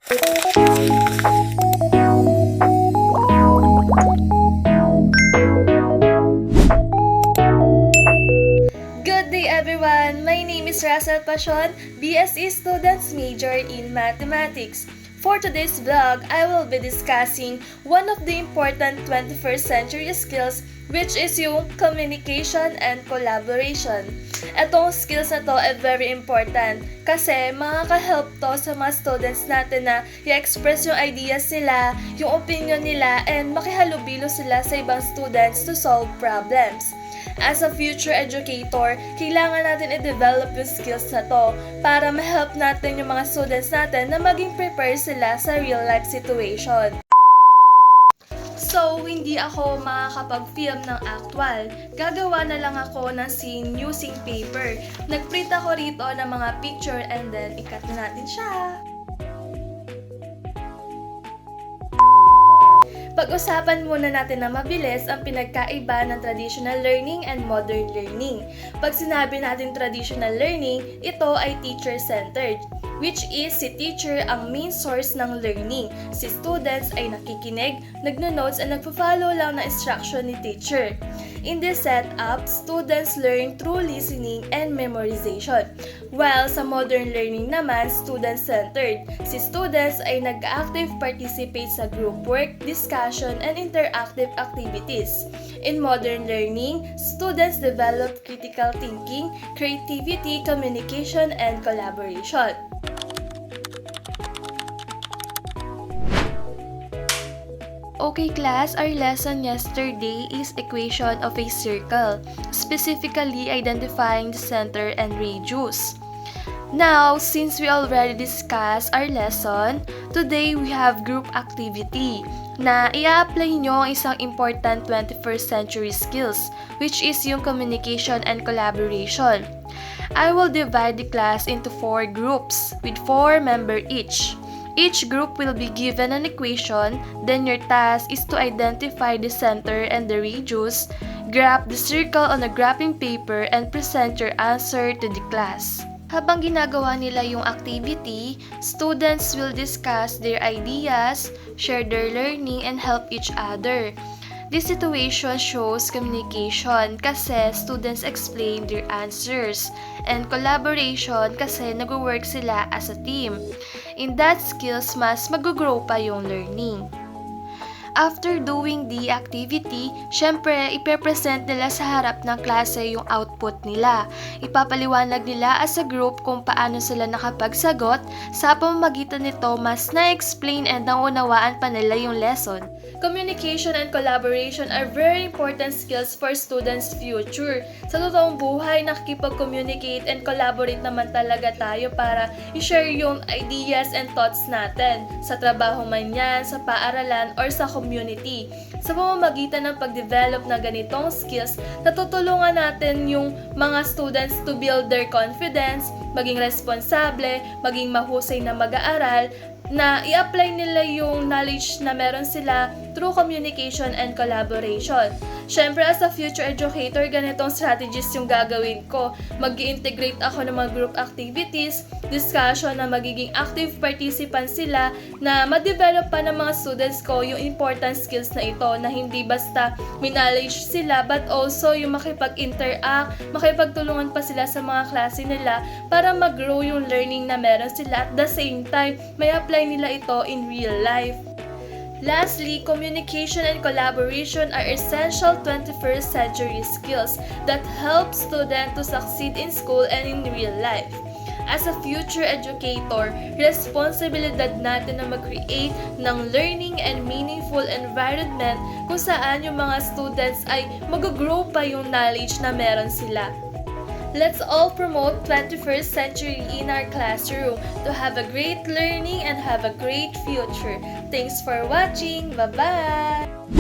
Good day everyone! My name is Russell Pasion, BSE Students Major in Mathematics. For today's vlog, I will be discussing one of the important 21st century skills, which is yung communication and collaboration. Etong skills na to ay very important kasi makaka-help to sa mga students natin na i-express yung ideas nila, yung opinion nila, and makihalubilo sila sa ibang students to solve problems. As a future educator, kailangan natin i-develop yung skills na to para ma-help natin yung mga students natin na maging prepared sila sa real-life situation. So, hindi ako makakapag-film ng actual. Gagawa na lang ako ng scene using paper. Nag-print ako rito ng mga picture and then ikat na natin siya. Pag-usapan muna natin na mabilis ang pinagkaiba ng traditional learning and modern learning. Pag sinabi natin traditional learning, ito ay teacher-centered, which is si teacher ang main source ng learning. Si students ay nakikinig, nagno-notes at nagpo-follow lang ng instruction ni teacher. In this setup, students learn through listening and memorization. While sa modern learning naman, student-centered. Si students ay nag-active participate sa group work, discussion, and interactive activities. In modern learning, students develop critical thinking, creativity, communication, and collaboration. Okay class, our lesson yesterday is equation of a circle, specifically identifying the center and radius. Now, since we already discussed our lesson, today we have group activity na i-apply nyo ang isang important 21st century skills, which is yung communication and collaboration. I will divide the class into 4 groups with 4 members each. Each group will be given an equation, then your task is to identify the center and the radius, graph the circle on a graphing paper, and present your answer to the class. Habang ginagawa nila yung activity, students will discuss their ideas, share their learning, and help each other. This situation shows communication kasi students explain their answers, and collaboration kasi nag-work sila as a team. In that skills, mas mag-grow pa yung learning. After doing the activity, syempre, ipepresent nila sa harap ng klase yung output nila. Ipapaliwanag nila as a group kung paano sila nakapagsagot, sa pamamagitan nito mas na-explain and naunawaan pa nila yung lesson. Communication and collaboration are very important skills for students' future. Sa totoong buhay, nakikipag-communicate and collaborate naman talaga tayo para i-share yung ideas and thoughts natin sa trabaho man yan, sa paaralan, or sa community. Sa pamamagitan ng pag-develop na ganitong skills, natutulungan natin yung mga students to build their confidence, maging responsable, maging mahusay na mag-aaral, na i-apply nila yung knowledge na meron sila through communication and collaboration. Syempre, as a future educator, ganitong strategies yung gagawin ko. Mag-i-integrate ako ng mga group activities, discussion na magiging active participants sila, na ma-develop pa ng mga students ko yung important skills na ito, na hindi basta may knowledge sila, but also yung makipag-interact, makipagtulungan pa sila sa mga klase nila para mag-grow yung learning na meron sila. At the same time, may apply nila ito in real life. Lastly, communication and collaboration are essential 21st century skills that help students to succeed in school and in real life. As a future educator, responsibilidad natin na mag-create ng learning and meaningful environment kung saan yung mga students ay mag-grow pa yung knowledge na meron sila. Let's all promote 21st century in our classroom to have a great learning and have a great future. Thanks for watching. Bye-bye!